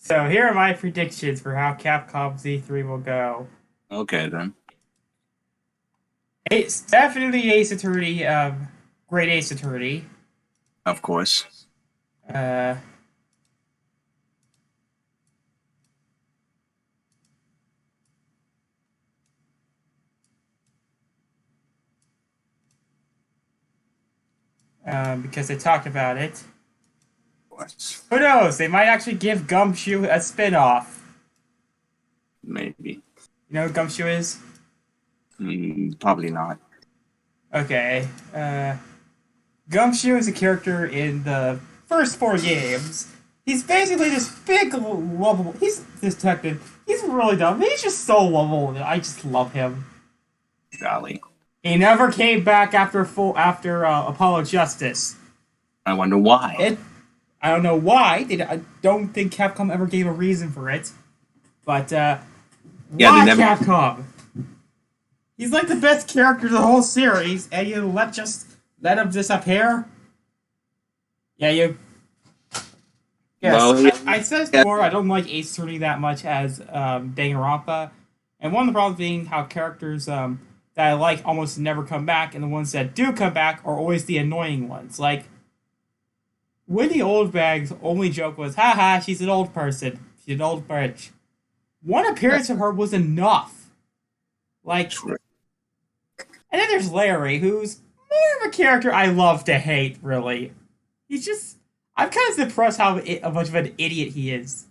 So here are my predictions for how Capcom's E3 will go. Okay, then. It's definitely Ace Attorney, Great Ace Attorney. Of course. Uh, because they talked about it. Of course. Who knows? They might actually give Gumshoe a spin-off. Maybe. You know who Gumshoe is? Probably not. Okay. Gumshoe is a character in the first four games. He's basically this big, lovable. He's this detective. He's really dumb. He's just so lovable. I just love him. Golly. He never came back after Apollo Justice. I wonder why. I don't know why. I don't think Capcom ever gave a reason for it. But Yeah, why they never. Capcom? He's like the best character of the whole series, and you let him disappear. Yeah, you. Yes, Well, I said yeah, before I don't like Ace Attorney that much as Danganronpa, and one of the problems being how characters that I like almost never come back, and the ones that do come back are always the annoying ones. Like Winnie Oldbag's only joke was, "Haha, she's an old person. She's an old bitch." One appearance of her was enough. Like, true. and then there's Larry, who's more of a character I love to hate. Really, he's just. I'm kind of surprised how much of an idiot he is.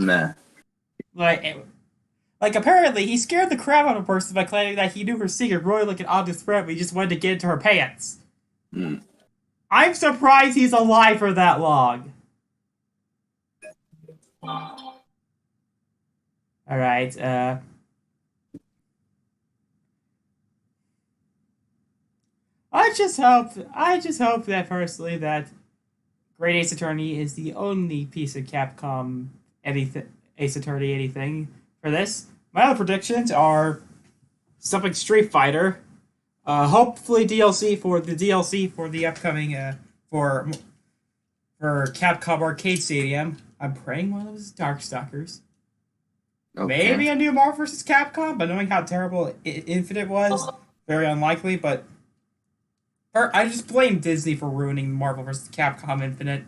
Nah. Like, like apparently he scared the crap out of a person by claiming that he knew her secret, really like an obvious threat, but he just wanted to get into her pants. Hmm. I'm surprised he's alive for that long. All right. I just hope that personally that Great Ace Attorney is the only piece of Capcom anything Ace Attorney anything for this. My other predictions are something Street Fighter. Hopefully DLC for the upcoming for for Capcom Arcade Stadium. I'm praying one of those is Darkstalkers. Okay. Maybe a new Marvel vs. Capcom, but knowing how terrible Infinite was, very unlikely. But I just blame Disney for ruining Marvel vs. Capcom Infinite.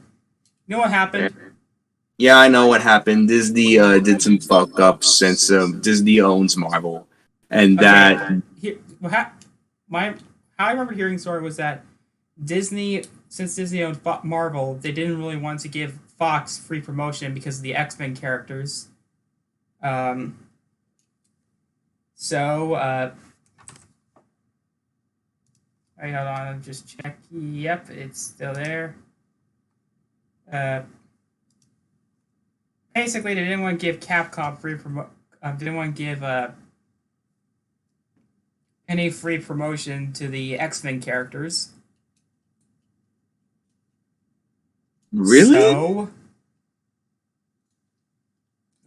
You know what Yeah, happened? Yeah, I know what happened. Disney did some fuck ups since Disney owns Marvel, and Okay, that here, my how I remember hearing the story was that Disney, since Disney owned Marvel, they didn't really want to give Fox free promotion because of the X-Men characters. Um, so, wait, hold on, I'll just check. Yep, it's still there. Uh, Basically, they didn't want to give Capcom free promo. Didn't want to give any free promotion to the X-Men characters. really. So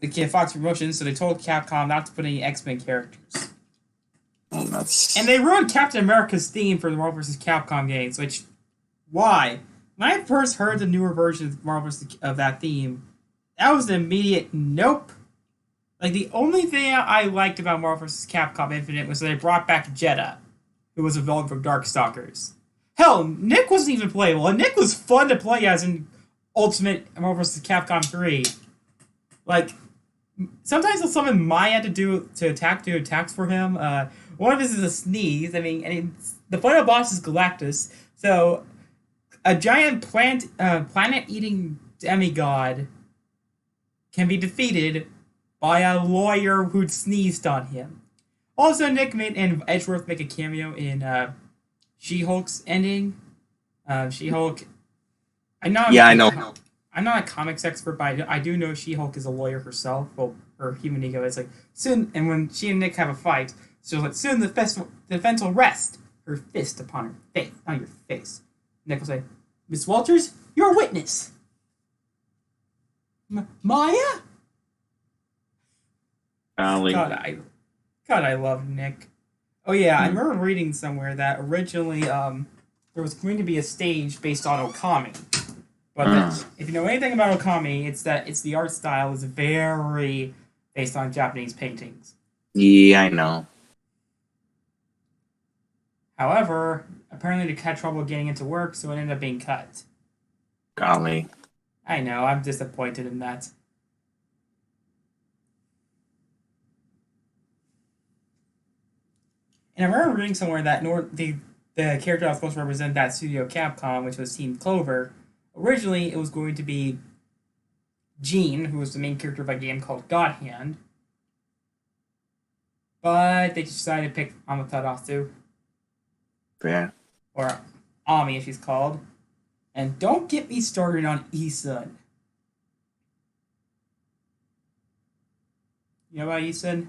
they gave Fox promotion, so they told Capcom not to put any X-Men characters. And That's they ruined Captain America's theme for the Marvel vs. Capcom games, which, why? When I first heard the newer version of Marvel vs. of that theme, that was an immediate nope. Like, the only thing I liked about Marvel vs. Capcom Infinite was that they brought back Jetta, who was a villain from Darkstalkers. Hell, Nick wasn't even playable, and Nick was fun to play as in Ultimate Marvel vs. Capcom 3. Like, sometimes he'll summon Maya do attacks for him. One of his is a sneeze. I mean, the final boss is Galactus. So a giant planet-eating demigod can be defeated by a lawyer who'd sneezed on him. Also, Nick and Edgeworth make a cameo in She-Hulk's ending. She-Hulk. I'm not. yeah, I know. I'm not a comics expert, but I do know She-Hulk is a lawyer herself. Well, her human ego is like soon, and when she and Nick have a fight, she's like, "Soon the defense will rest." Her fist upon her face, on your face. Nick will say, "Miss Walters, you're a witness." Maya? Golly. God, I love Nick. Oh yeah, I Hmm. remember reading somewhere that originally there was going to be a stage based on Okami. But if you know anything about Okami, it's that it's the art style is very based on Japanese paintings. Yeah, I know. However, apparently they had trouble getting into work, so it ended up being cut. Golly. I know, I'm disappointed in that. And I remember reading somewhere that the character that was supposed to represent that studio Capcom, which was Team Clover, originally it was going to be Gene, who was the main character of a game called God Hand. But they decided to pick Amaterasu. Yeah. Or Ami, as she's called. And don't get me started on Isun. You know about Isun?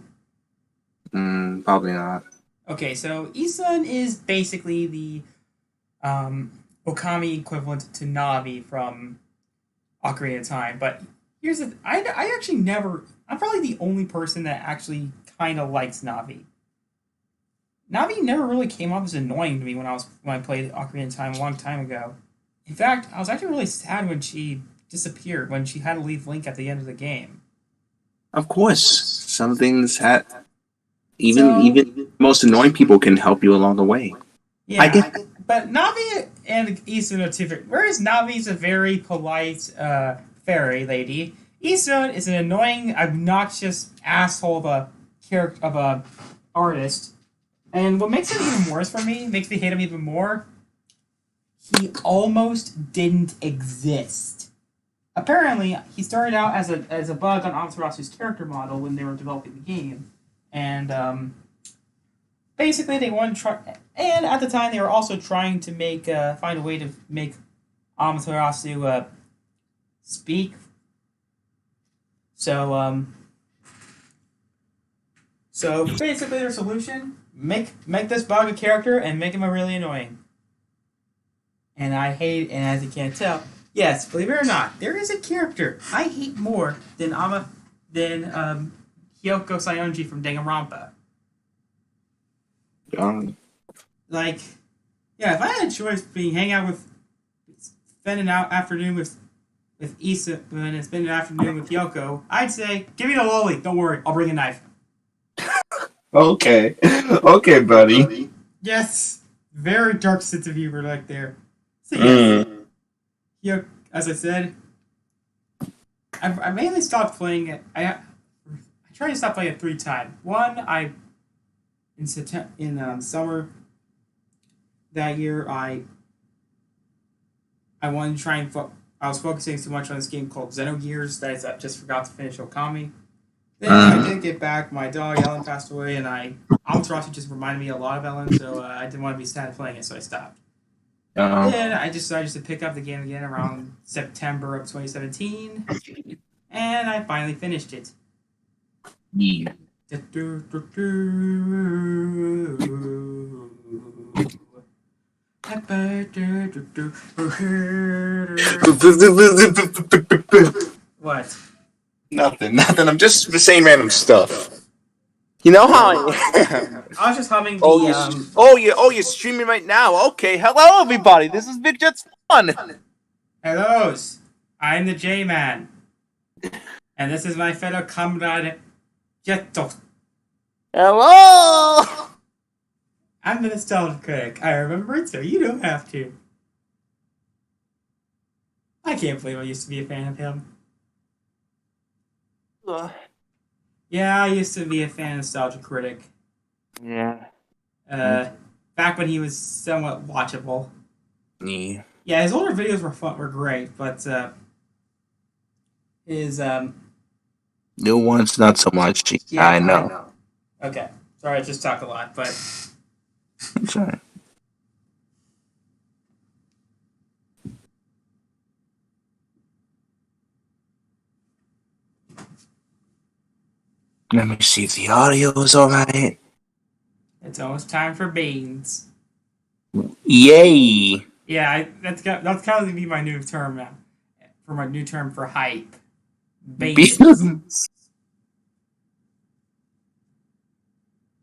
Probably not. Okay, so Isun is basically the Okami equivalent to Navi from Ocarina of Time. But here's the I actually never... I'm probably the only person that actually kind of likes Navi. Navi never really came off as annoying to me when I played Ocarina of Time a long time ago. In fact, I was actually really sad when she disappeared, when she had to leave Link at the end of the game. Of course, some things even most annoying people can help you along the way. Yeah, I get but Navi and Isun are two. Whereas Navi's a very polite fairy lady, Isun is an annoying, obnoxious asshole of a artist. And what makes it even worse for me, makes me hate him even more, he almost didn't exist. Apparently, he started out as a bug on Amaterasu's character model when they were developing the game. And basically they wanted to try... And at the time, they were also trying to find a way to make Amaterasu speak. So basically their solution... Make this bug a character and make him a really annoying. And as you can't tell, yes, believe it or not, there is a character I hate more than Hyoko Sayonji from Danganronpa. Like, yeah, if I had a choice between hang out with spending an afternoon with Issa and spending an afternoon with Hyoko, I'd say, give me the lolly, don't worry, I'll bring a knife. Okay. Okay, buddy. Yes. Very dark sense of humor right there. So yes. As I said, I mainly stopped playing it. I tried to stop playing it 3 times. One, in summer that year, I wanted to try and I was focusing too much on this game called Xenogears that I just forgot to finish Okami. Then I did get back. My dog Ellen passed away, and Amaterasu just reminded me a lot of Ellen, so I didn't want to be sad playing it, so I stopped. Then I decided to pick up the game again around September of 2017, and I finally finished it. Yeah. What? Nothing. I'm just saying random stuff. You know how I am. I was just humming you're streaming right now. Okay, hello everybody. This is Big Jett's Fun. Hellos. I'm the Jman. And this is my fellow comrade, Jett. Hello. I'm the nostalgia critic. I remember it, so you don't have to. I can't believe I used to be a fan of him. Yeah, I used to be a fan of Nostalgia Critic. Yeah. Back when he was somewhat watchable. Yeah. Yeah, his older videos were great, but his new ones not so much. Yeah, I know. Okay, sorry, I just talk a lot, but Sorry. Let me see if the audio is alright. It's almost time for beans. Yay! Yeah, that's kind of gonna be my new term now. For my new term for hype. Beans.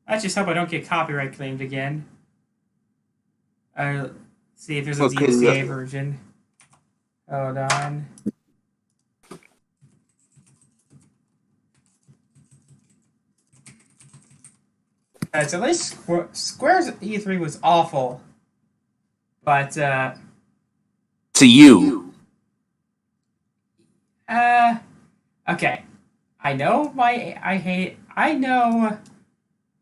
I just hope I don't get copyright claimed again. See if there's a DMCA version. Hold on. Alright, so at least Square's E3 was awful. But, To you. okay. I know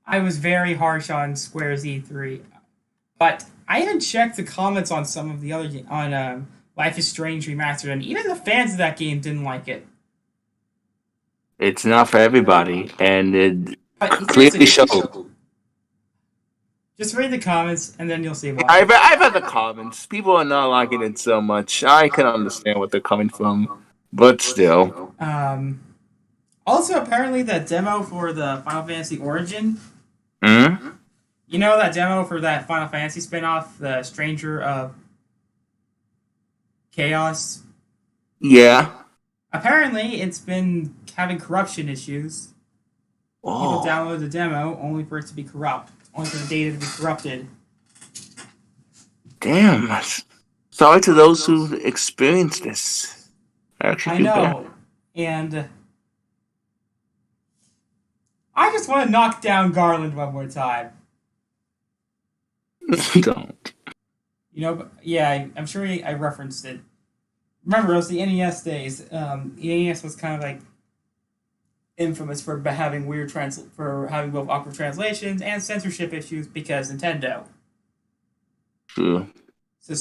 I was very harsh on Square's E3. But I even checked the comments on some of the other on Life is Strange Remastered, and even the fans of that game didn't like it. It's not for everybody, and it But clearly shows. Just read the comments, and then you'll see why. I've read the comments. People are not liking it so much. I can understand what they're coming from, but still. Also, apparently, that demo for the Final Fantasy Origin. Hmm? You know that demo for that Final Fantasy spin-off, the Stranger of Chaos? Yeah. Apparently, it's been having corruption issues. Oh. People download the demo only for it to be corrupt. Only for the data to be corrupted. Damn. Sorry to those who experienced this. I know. And I just want to knock down Garland one more time. Don't. You know, yeah, I'm sure I referenced it. Remember, it was the NES days. The NES was kind of like infamous for having having both awkward translations and censorship issues because Nintendo. True. So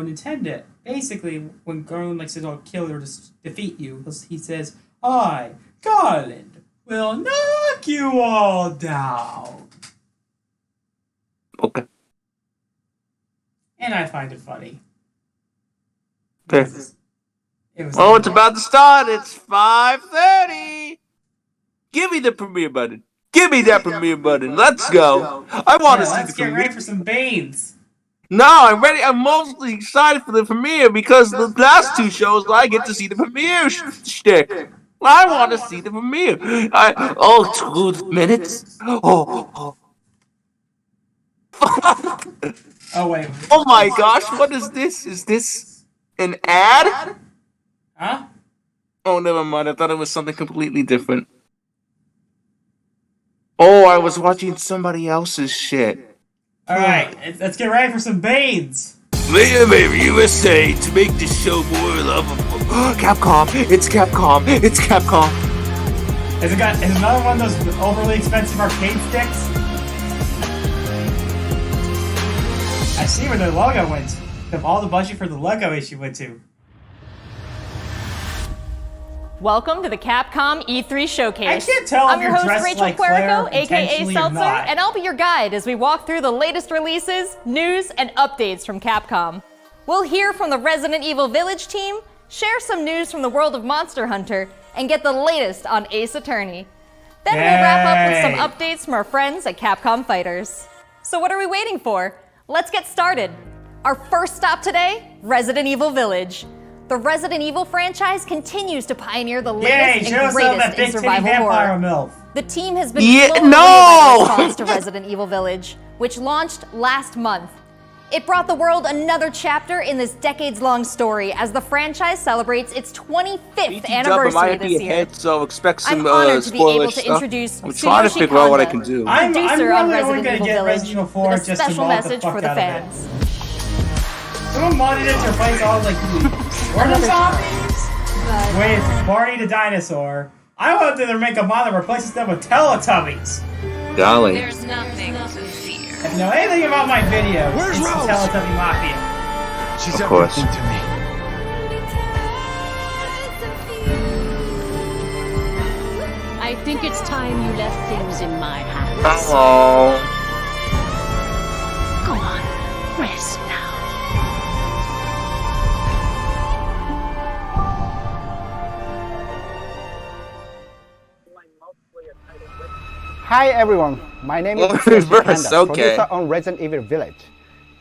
Nintendo, basically, when Garland likes to kill or defeat you, he says, "I, Garland, will knock you all down." Okay. And I find it funny. Fair. It's about to start. It's 5:30. Give me the premiere button. Give me that premiere button. Let's go. I want to see the premiere. Let's get ready for some beans. No, I'm ready. I'm mostly excited for the premiere because the last two shows I get to see the premiere shtick. I want to see the premiere. 2 minutes. Oh, wait. Oh my gosh, what is this? Is this an ad? Huh? Oh, never mind. I thought it was something completely different. Oh, I was watching somebody else's shit. Alright, let's get ready for some beans. Maybe USA to make this show more lovable. Capcom! It's Capcom! It's Capcom! Is another one of those overly expensive arcade sticks? I see where the logo went. All the budget for the logo issue went to. Welcome to the Capcom E3 Showcase. I can't tell I'm if your you're host, dressed Rachel like Querico, Claire aka Seltzer, not. and I'll be your guide as we walk through the latest releases, news, and updates from Capcom. We'll hear from the Resident Evil Village team, share some news from the world of Monster Hunter, and get the latest on Ace Attorney. Then we'll wrap up with some updates from our friends at Capcom Fighters. So what are we waiting for? Let's get started. Our first stop today, Resident Evil Village. The Resident Evil franchise continues to pioneer the latest and greatest in survival horror. The team has been blown away by the response to Resident Evil Village, which launched last month. It brought the world another chapter in this decades-long story as the franchise celebrates its 25th anniversary this year. So expect some I'm honored to be able to stuff. introduce I'm trying to figure out what I can do. I'm producer really on only Resident gonna Evil get Village Resident Evil 4 with a just special to message for the fans. Someone modded it to replace all like Order zombies with Barney the dinosaur. I want them to make a mod that replaces them with Teletubbies. Darling. There's nothing to fear. If you know anything about my videos, it's the Teletubby Mafia. She's Of course. everything to me. I think it's time you left things in my hands. Oh. Go on, rest now. Hi everyone, my name is Reverse, Panda, okay. producer on Resident Evil Village.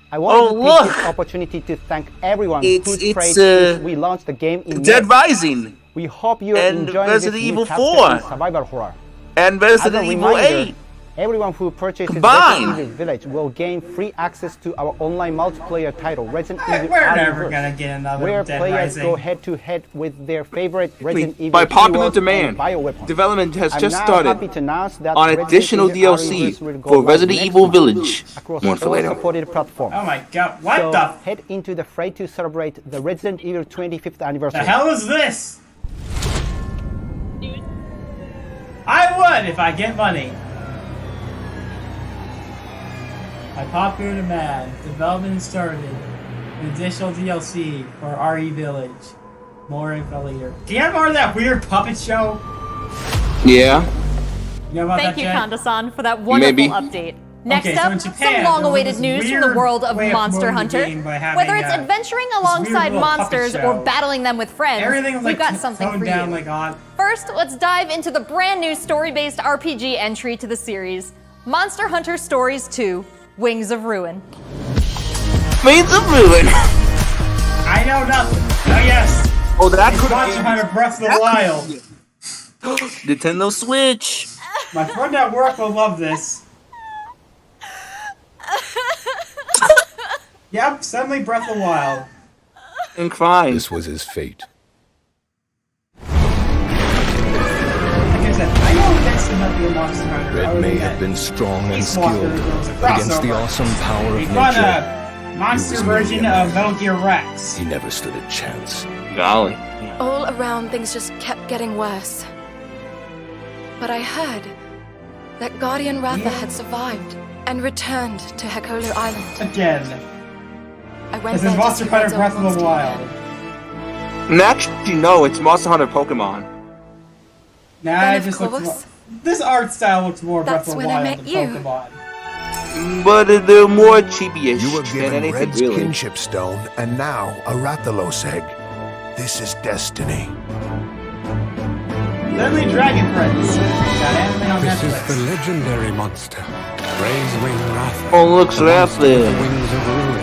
I want to take this opportunity to thank everyone who's prayed since we launched the game in Dead May. Rising. We hope you're And enjoying Resident this Evil new chapter 4. in survival horror. And Resident Evil reminder, 8. Everyone who purchases Combined. Resident Evil Village will gain free access to our online multiplayer title, Resident Evil We're never Arrowverse, gonna get another where Dead players Rising. go head-to-head with their favorite Resident Evil By popular heroes demand, and bioweapons. development has I'm just now started happy to announce that on Resident additional Evil DLC Arrowverse will go for live Resident next Evil month Village. across More for all later. supported platforms. Oh my god, what So the head into the fray to celebrate the Resident Evil 25th anniversary. The hell is this? I would if I get money. By popular demand, development started. An additional DLC for RE Village. More info later. Do you have more of that weird puppet show? Yeah. You know about Thank that, you, Jett? Kanda-san, for that wonderful Maybe. update. Next Okay, so in up, Japan, some there long-awaited was news this from the weird world of way of Monster promoting the Hunter. game by having, Whether it's adventuring this alongside weird little puppet monsters show. or battling them with friends, Everything was we've like got something toned for down you. like odd. First, let's dive into the brand new story-based RPG entry to the series, Monster Hunter Stories 2: Wings of Ruin. Wings of Ruin. I know nothing. Oh yes. Oh, that It's could Monster Hunter Breath of the Wild. Nintendo Switch. My friend at work will love this. Yep, suddenly Breath of the Wild. And crying. This was his fate. Like I said, I know next to nothing in Monster Hunter. Red other may than have that been strong and Peace Walker skilled was a against the crossover. awesome power We of fought nature. a monster He was version merely a of Metal Gear Rex. He never stood a chance. Golly. All around, things just kept getting worse. But I heard that Guardian Ratha had survived and returned to Hekolu Island. Again. I went This is there Monster to see Hunter Red's Breath old of the monster Wild. again. And actually, no, it's Monster Hunter Pokemon. Nah, Then, it of just looks course, more, this art style looks more Breath that's of the when I Wild met than you. Pokemon. But they're more chibi-ish You were than given anything, Red's really. kinship stone and now a Rathalos egg. This is destiny. Deadly Dragon Prince. Got anime on This is Netflix. the legendary monster, Raisewing Ratha. Oh, looks the monster with rapid. the wings of ruin.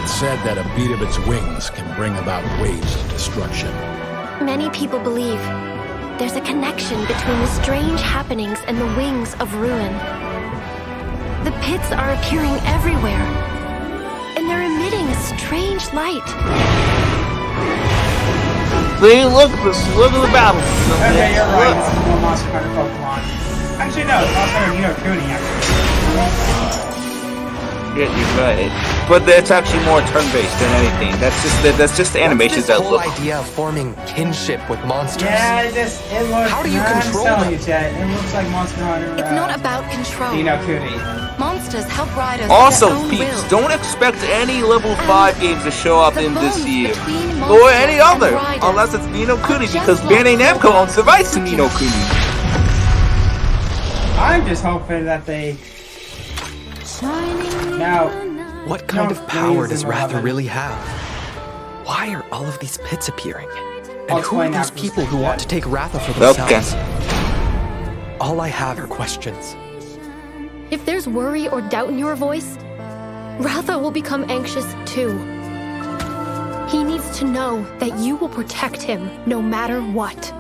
It's said that a beat of its wings can bring about waves of destruction. Many people believe there's a connection between the strange happenings and the wings of ruin. The pits are appearing everywhere, and they're emitting a strange light. See, look at the battle. Okay, you're right. This is more Monster Hunter Pokemon. Actually, no, it's Monster Hunter Nino Kuni, actually. Yeah, you're right. But that's actually more turn-based than anything. That's just the animations What's this that whole look. idea of forming kinship with monsters? Yeah, it looks. How do you I'm control telling them? you, Jett, it looks like Monster Hunter. It's not about control. Nino Kuni. Monsters help riders Also, with their own peeps, will. don't expect any level 5 games to show up The in this bonds year. between Or monsters any and other, riders unless it's Nino Kuni, are because just Bandai like Namco owns the rights to Nino Kuni. I'm just hoping that they. Now, What kind No, of power please, does in Ratha 11. really have? Why are all of these pits appearing? I'll And who are explain those after people this, who want Jett. to take Ratha for Okay. themselves? All I have are questions. If there's worry or doubt in your voice, Ratha will become anxious too. He needs to know that you will protect him no matter what.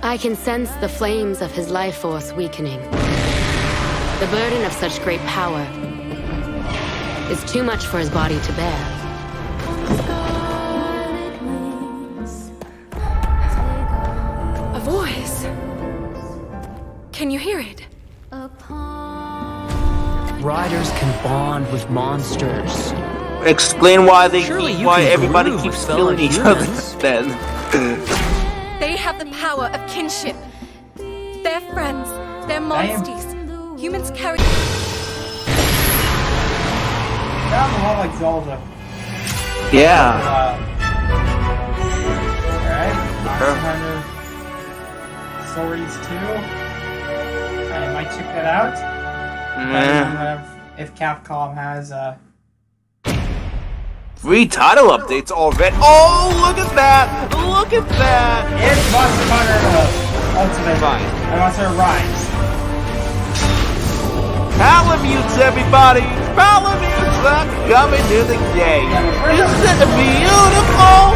I can sense the flames of his life force weakening. The burden of such great power is too much for his body to bear. A voice. Can you hear it? Riders can bond with monsters. Explain why Surely you why can everybody groove keeps with fellow killing each other humans. then. They have the power of kinship. They're friends. They're monsties. Humans carry. sounds a lot like Zelda. Yeah. Alright, Monster Hunter Stories 2. I might check that out. Depending on if Capcom has Free title updates already. Oh, look at that! Look at that! It's Monster Hunter Ultimate Fine. Monster Hunter Rise. Palamutes, everybody! Palamutes are coming to the game! Isn't it beautiful?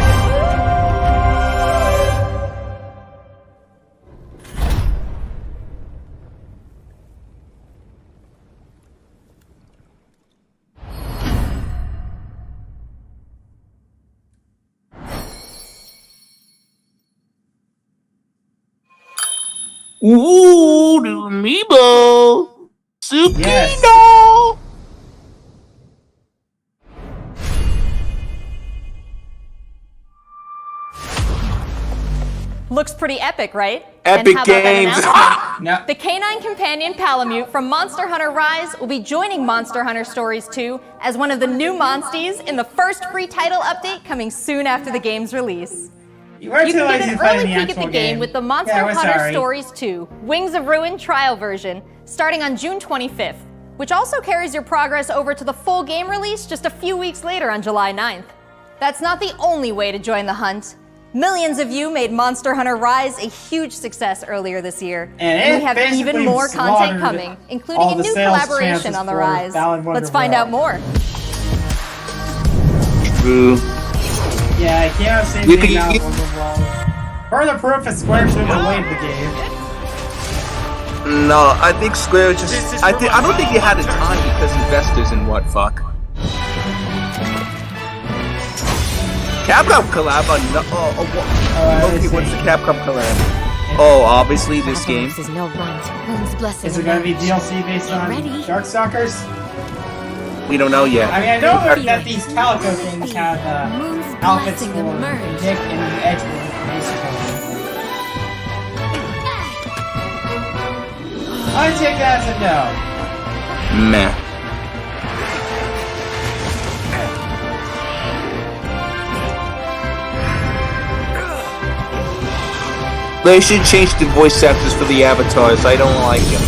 Ooh, the amiibo. Tsukino. Yes. Looks pretty epic, right? Epic and how about games. that announcement? No. The canine companion Palamute from Monster Hunter Rise will be joining Monster Hunter Stories 2 as one of the new monsties in the first free title update coming soon after the game's release. You can get an early peek at the game with the Monster Hunter Stories 2 Wings of Ruin trial version starting on June 25th, which also carries your progress over to the full game release just a few weeks later on July 9th. That's not the only way to join the hunt. Millions of you made Monster Hunter Rise a huge success earlier this year. And we have even more content coming, including a new collaboration on the Rise. Let's find out more. True. Yeah, I can't say anything now. Further proof that Square should have delayed the game. No, I think Square just... I don't think they had the time because investors and what fuck. Capcom collab on... okay, what's the Capcom collab? Oh, obviously this game. Is it gonna be DLC based on Darkstalkers? We don't know yet. I mean, I know that these Calico things have outfits for Nick and Edgewood, basically. I take that as a no. Meh. They should change the voice actors for the avatars. I don't like them.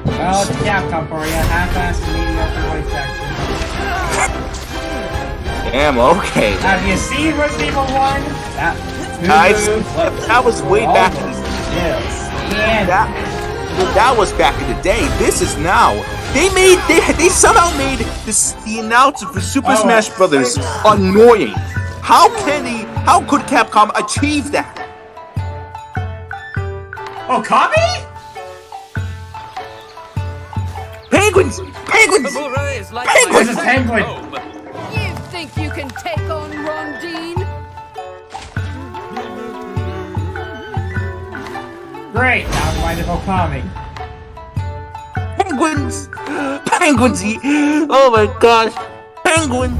Well, it's Capcom for you. Half-assed and mediocre voice acting. Damn, okay. Have you seen Resident Evil 1? That was way back in the day. Yes. That was back in the day. This is now. They somehow made the announcer for Super Smash Brothers annoying. How could Capcom achieve that? Oh, Kami? Penguins! Penguins! Penguins! It's a penguin. You think you can take on Rondine? Great, now I'm reminded of Okami. Penguins! Penguins! Oh my gosh! Penguins!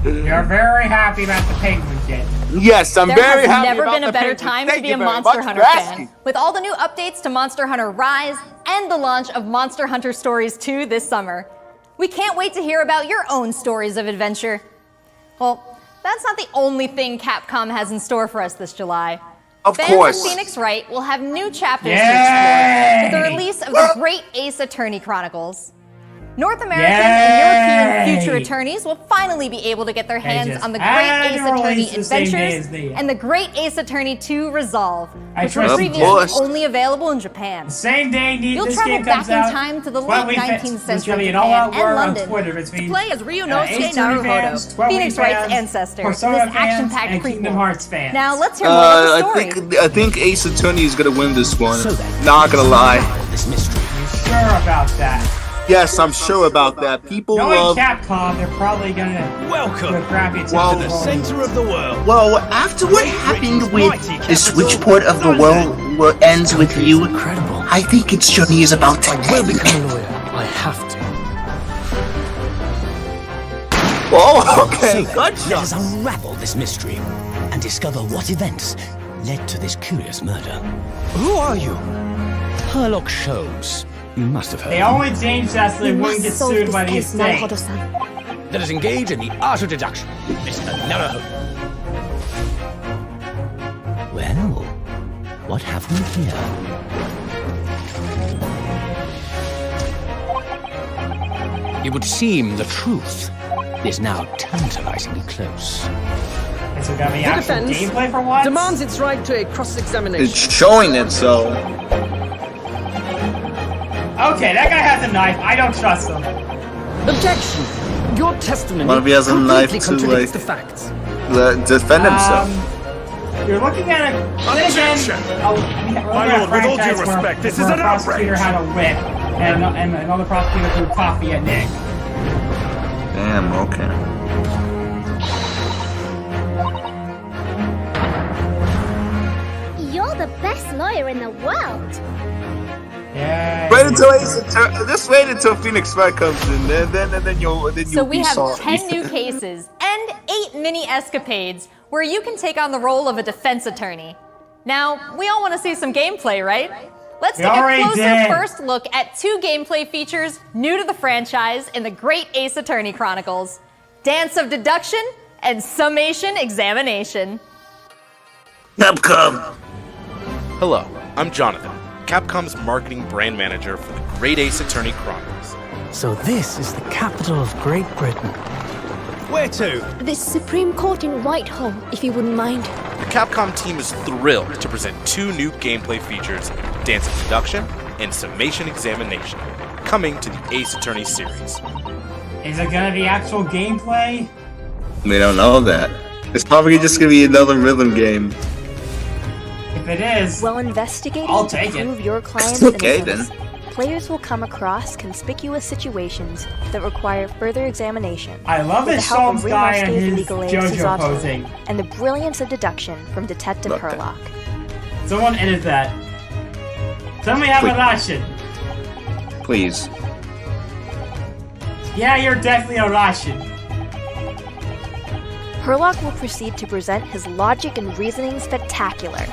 You're very happy about the penguin, Jett. Yes, I'm very happy There has never about been a better time to be a Monster Hunter fan. With all the new updates to Monster Hunter Rise and the launch of Monster Hunter Stories 2 this summer. We can't wait to hear about your own stories of adventure. Well, that's not the only thing Capcom has in store for us this July. Of Fans course. of Phoenix Wright will have new chapters to explore with the release of the Great Ace Attorney Chronicles. North American and European future attorneys will finally be able to get their hands on the Great Ace Attorney Adventures and the Great Ace Attorney 2 Resolve, which were previously only available in Japan. Same day You'll this travel game back comes in out. time to the Well, late 19th century an Japan all-out and war on London Twitter to between play as Ryunosuke Ace Attorney fans, Naruhodo, 12 Phoenix fans, Wright's ancestor, in this Persona fans, action-packed and Kingdom prequel. Hearts fans. Now let's hear more of the story. I think Ace Attorney is gonna win this one. Not gonna lie. This mystery. You sure about that? Yes, I'm sure about that. People Knowing love. Capcom, they're probably gonna Welcome do a crappy to the center of the world. Well, after what happened with the switchport of the world ends with you, I think its journey is about to end. I will become a lawyer. I have to. Oh, okay. So let us unravel this mystery and discover what events led to this curious murder. Who are you? Herlock Sholmes. You must have heard. They only changed that so they wouldn't get sued by the estate. Let us engage in the art of deduction, Mr. Naruhodo. Well, what have we here? It would seem the truth is now tantalizingly close. Is it gonna be actual gameplay for once? Demands its right to a cross-examination. It's showing it, so. Okay, that guy has a knife. I don't trust him. Objection! Your testimony What if he has a knife to, contradicts like, the facts. defend himself? You're looking at a... Objection! My lord, with all due respect, this is an outrage! Prosecutor had a whip, and another prosecutor threw coffee at Nick. Damn, okay. You're the best lawyer in the world. Yeah. Just wait until Phoenix Wright comes in, then you'll So we have salty. 10 new cases and 8 mini escapades where you can take on the role of a defense attorney. Now, we all want to see some gameplay, right? Let's take a closer first look at 2 gameplay features new to the franchise in the Great Ace Attorney Chronicles: Dance of Deduction and Summation Examination. Capcom! Hello, I'm Jonathan, Capcom's marketing brand manager for the Great Ace Attorney Chronicles. So this is the capital of Great Britain. Where to? The Supreme Court in Whitehall, if you wouldn't mind. The Capcom team is thrilled to present 2 new gameplay features, Dance of Deduction and Summation Examination, coming to the Ace Attorney series. Is it gonna be actual gameplay? We don't know that. It's probably just gonna be another rhythm game. If it is, while investigating I'll to take prove it. your client's Okay, innocence, then. players will come across conspicuous situations that require further examination. I love with it, the help of Sean's guy and real-life his legal aid JoJo Suzato, posing. and the brilliance of deduction from Detective Herlock. Someone edit that. Somebody have a Russian. Please. Yeah, you're definitely a Russian. Herlock will proceed to present his logic and reasoning spectacular,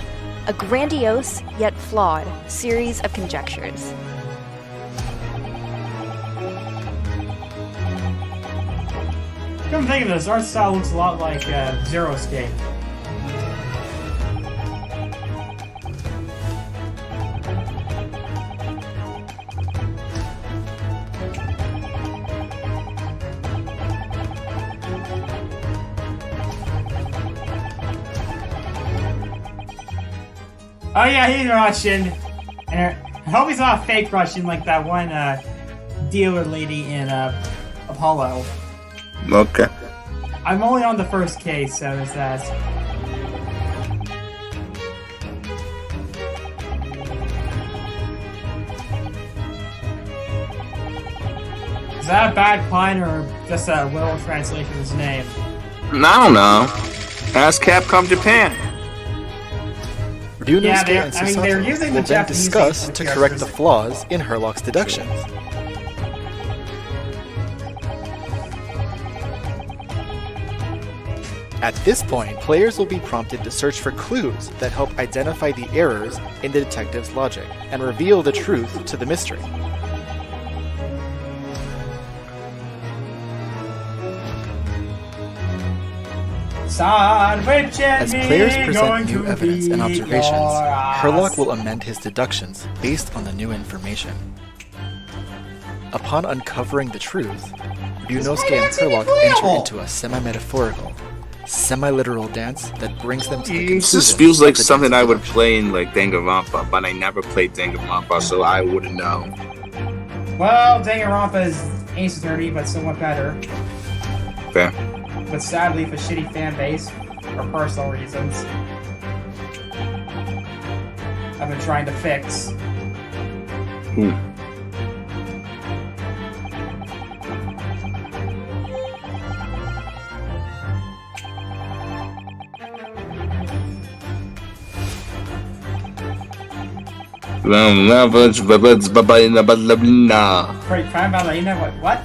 a grandiose yet flawed series of conjectures. Come think of this, art style looks a lot like Zero Escape. Oh yeah, he's Russian. And I hope he's not fake Russian like that one dealer lady in Apollo. Okay. I'm only on the first case, so there's that. Is that a bad pun or just a literal translation of his name? I don't know. Ask Capcom Japan. Yeah, they're using the will then Japanese discuss names to for correct the characters. flaws in Herlock's deductions. At this point, players will be prompted to search for clues that help identify the errors in the detective's logic and reveal the truth to the mystery. As players present new evidence and observations, Herlock will amend his deductions based on the new information. Upon uncovering the truth, Ryunosuke and Herlock enter into a semi-metaphorical, semi-literal dance that brings them to the conclusion. This just feels like of the something dance I would play in like Danganronpa, but I never played Danganronpa, so I wouldn't know. Well, Danganronpa is Ace Attorney, but somewhat better. Fair. But sadly, for shitty fan base, for personal reasons, I've been trying to fix. Ooh. Great, crime ballerina, what?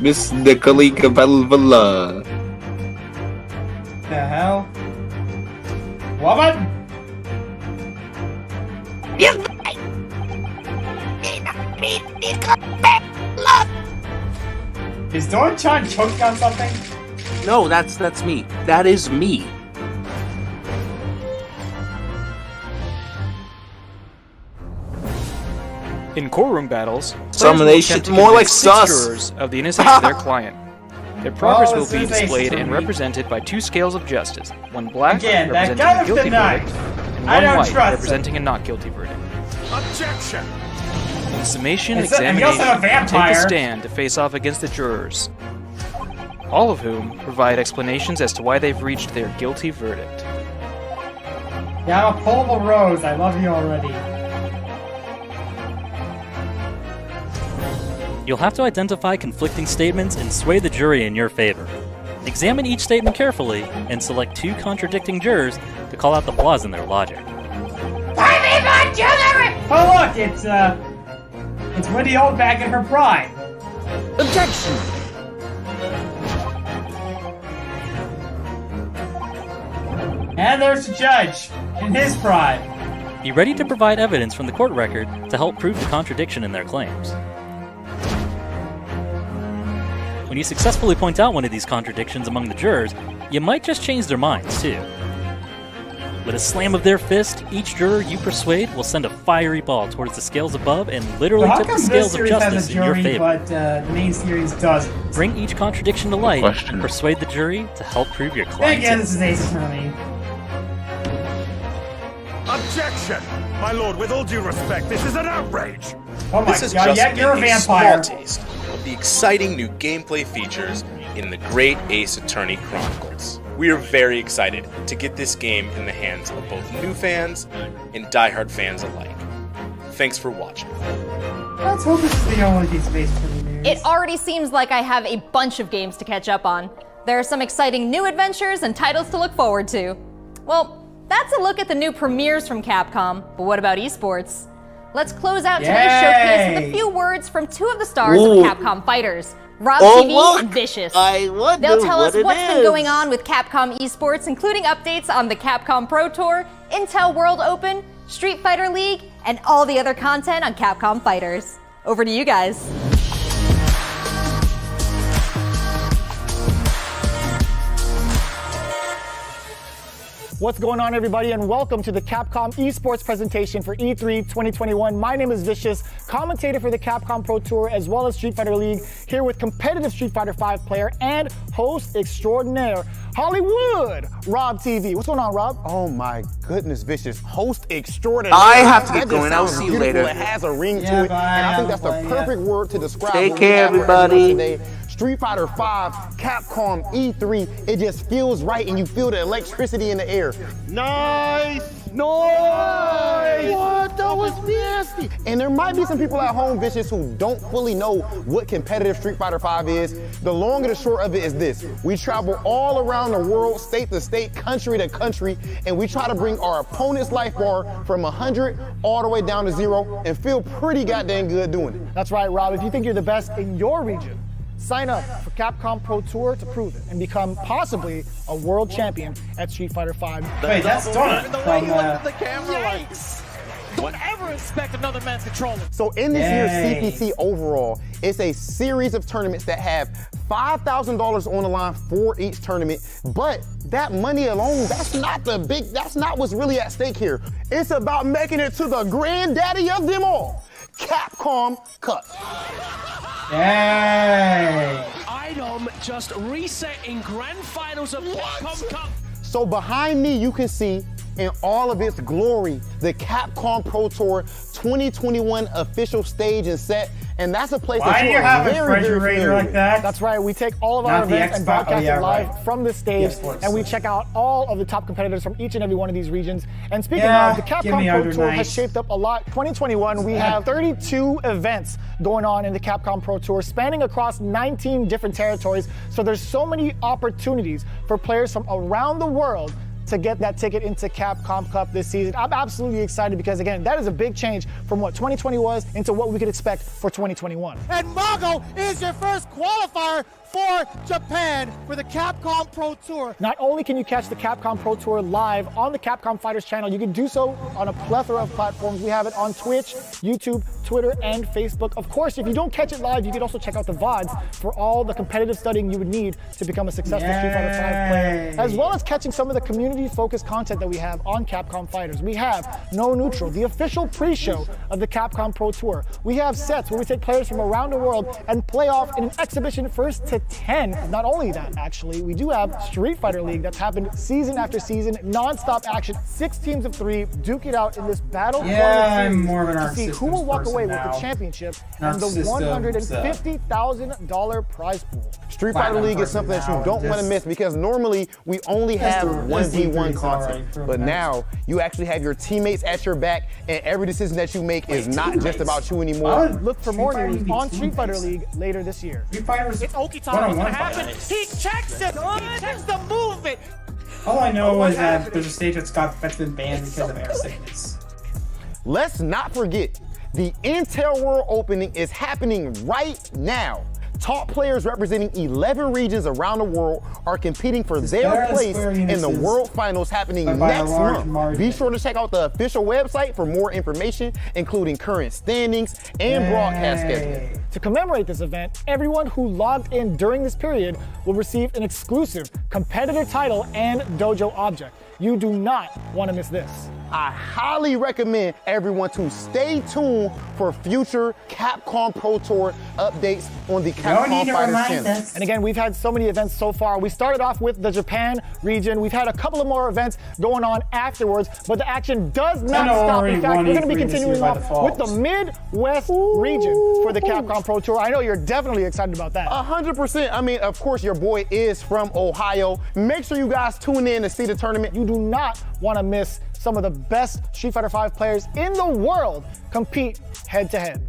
Miss Nicolika Valvala. The hell? Woman? Is Dorn-chan choking on something? No, that's me. That is me. In courtroom battles, Summonation, players will more like attempt to convince 6 sus. jurors of the innocence of their client. Their progress Oh, will this be is Ace displayed and Attorney. represented by 2 scales of justice, one black Again, that representing guy a was guilty denied. verdict, and I one don't white trust him. representing a not guilty verdict. Objection! In summation And he also a examination, take vampire. a stand to face off against the jurors, all of whom provide explanations as to why they've reached their guilty verdict. Yeah, I'm a pullable rose. I love you already. You'll have to identify conflicting statements and sway the jury in your favor. Examine each statement carefully and select 2 contradicting jurors to call out the flaws in their logic. Oh look, it's Wendy Oldback in her pride. Objection! And there's the judge in his pride. Be ready to provide evidence from the court record to help prove the contradiction in their claims. When you successfully point out one of these contradictions among the jurors, you might just change their minds, too. With a slam of their fist, each juror you persuade will send a fiery ball towards the scales above and literally tip the scales of justice in your favor. But the main series doesn't. Bring each contradiction to light and persuade the jury to help prove your claim. Again, this is Ace Attorney. Objection! My lord, with all due respect, this is an outrage! Oh my This god, has just yeah, you're a been vampire. small taste of the exciting new gameplay features in the Great Ace Attorney Chronicles. We are very excited to get this game in the hands of both new fans and diehard fans alike. Thanks for watching. Let's hope this is the only piece of Ace Attorney news. It already seems like I have a bunch of games to catch up on. There are some exciting new adventures and titles to look forward to. Well, that's a look at the new premieres from Capcom, but what about esports? Let's close out today's showcase with a few words from 2 of the stars of Capcom Fighters, Rob TV and Vicious. They'll tell us what's been going on with Capcom esports, including updates on the Capcom Pro Tour, Intel World Open, Street Fighter League, and all the other content on Capcom Fighters. Over to you guys. What's going on, everybody, and welcome to the Capcom esports presentation for E3 2021. My name is Vicious, commentator for the Capcom Pro Tour as well as Street Fighter League, here with competitive Street Fighter V player and host extraordinaire, Hollywood, Rob TV. What's going on, Rob? Oh my goodness, Vicious, host extraordinaire. I have to get going. I'll see you later. It has a ring to it, and I think that's the perfect word to describe. Take care, everybody. Street Fighter V, Capcom E3, it just feels right and you feel the electricity in the air. Nice! Nice! What? That was nasty! And there might be some people at home, Vicious, who don't fully know what competitive Street Fighter V is. The long and the short of it is this. We travel all around the world, state to state, country to country, and we try to bring our opponent's life bar from 100 all the way down to 0 and feel pretty goddamn good doing it. That's right, Rob. If you think you're the best in your region, sign up for Capcom Pro Tour to prove it and become possibly a world champion at Street Fighter V. Wait, that's done from Don't ever expect another man's controller. So in this year's CPT overall, it's a series of tournaments that have $5,000 on the line for each tournament, but that money alone, that's not what's really at stake here. It's about making it to the granddaddy of them all, Capcom Cup. Yay! Item just reset in grand finals of Capcom Cup. So behind me, you can see in all of its glory, the Capcom Pro Tour 2021 official stage and set. And that's a place Why that do you have a refrigerator like that? That's right. We take all of our events and broadcast it live from this stage, and we check out all of the top competitors from each and every one of these regions. And speaking of, the Capcom Pro Tour has shaped up a lot. 2021, we have 32 events going on in the Capcom Pro Tour, spanning across 19 different territories. So there's so many opportunities for players from around the world to get that ticket into Capcom Cup this season. I'm absolutely excited because, again, that is a big change from what 2020 was into what we could expect for 2021. And Mago is your first qualifier for Japan for the Capcom Pro Tour. Not only can you catch the Capcom Pro Tour live on the Capcom Fighters channel, you can do so on a plethora of platforms. We have it on Twitch, YouTube, Twitter, and Facebook. Of course, if you don't catch it live, you can also check out the VODs for all the competitive studying you would need to become a successful Street Fighter V player, as well as catching some of the community-focused content that we have on Capcom Fighters. We have No Neutral, the official pre-show of the Capcom Pro Tour. We have sets where we take players from around the world and play off in an exhibition first to 10. Not only that, actually, we do have Street Fighter League that's happened season after season, non-stop action, 6 teams of 3, duke it out in this battle I'm more of an to see who will walk away with the championship and the $150,000 prize pool. Street Fighter League is something that you don't want to miss because normally we only have 1v1 one E3 's content. already proven But that. now you actually have your teammates at your back, and every decision that you make is not just about you Why anymore. would Look for Street more Fighter news be on Street Fighter team-based? League later this year. Street Fighter's It's Oki time. What's one-on-one gonna happen? fighting. He checks it. He checks the movement. All I know is that there's a stage that's been banned because of air sickness. Let's not forget, the Intel World Opening is happening right now. Top players representing 11 regions around the world are competing for their better than place Square in the Enix's, World Finals happening but by a next large month. margin. Be sure to check out the official website for more information, including current standings and broadcast schedule. To commemorate this event, everyone who logged in during this period will receive an exclusive competitor title and dojo object. You do not want to miss this. I highly recommend everyone to stay tuned for future Capcom Pro Tour updates on the Capcom Fighters channel. And again, we've had so many events so far. We started off with the Japan region. We've had a couple of more events going on afterwards, but the action does not stop. In fact, we're going to be continuing off with the Midwest region for the Capcom Pro Tour. I know you're definitely excited about that. 100%. I mean, of course, your boy is from Ohio. Make sure you guys tune in to see the tournament. You do not want to miss some of the best Street Fighter V players in the world compete head-to-head.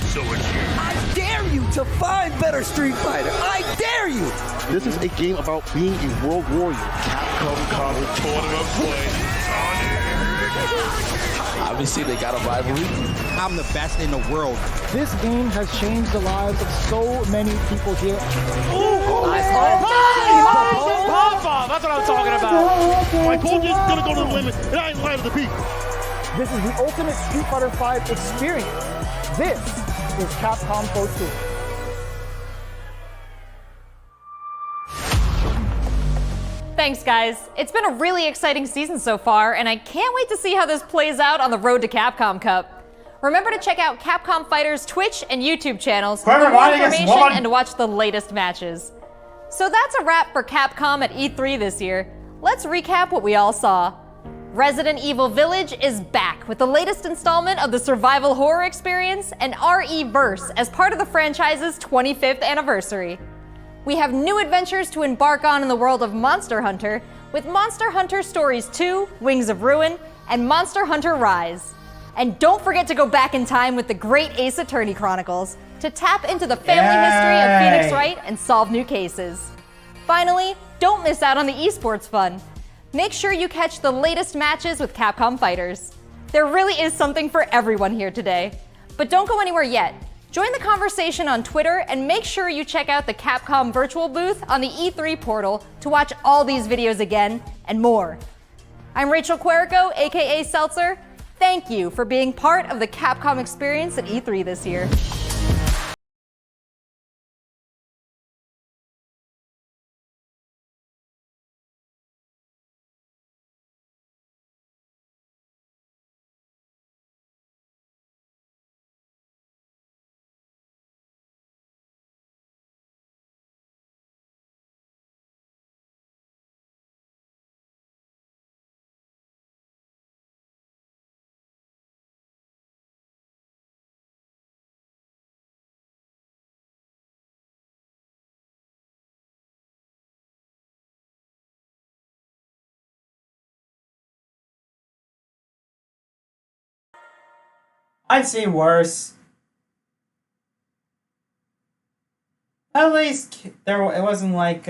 So it's you. I dare you to find better Street Fighter. I dare you. This is a game about being a world warrior. Capcom College Tournament Obviously, they got a rivalry. I'm the best in the world. This game has changed the lives of so many people here. Nice pop-off! That's what I'm talking about. My told you it's gonna go to the limit, and I ain't lying to the people. This is the ultimate Street Fighter V experience. This is Capcom Pro Tour. Thanks, guys. It's been a really exciting season so far, and I can't wait to see how this plays out on the road to Capcom Cup. Remember to check out Capcom Fighters' Twitch and YouTube channels for more information and to watch the latest matches. So that's a wrap for Capcom at E3 this year. Let's recap what we all saw. Resident Evil Village is back with the latest installment of the survival horror experience and RE-Verse as part of the franchise's 25th anniversary. We have new adventures to embark on in the world of Monster Hunter with Monster Hunter Stories 2, Wings of Ruin, and Monster Hunter Rise. And don't forget to go back in time with the great Ace Attorney Chronicles to tap into the family history of Phoenix Wright and solve new cases. Finally, don't miss out on the esports fun. Make sure you catch the latest matches with Capcom Fighters. There really is something for everyone here today. But don't go anywhere yet. Join the conversation on Twitter and make sure you check out the Capcom virtual booth on the E3 portal to watch all these videos again and more. I'm Rachel Querico, aka Seltzer. Thank you for being part of the Capcom experience at E3 this year. I've seen worse. At least it wasn't like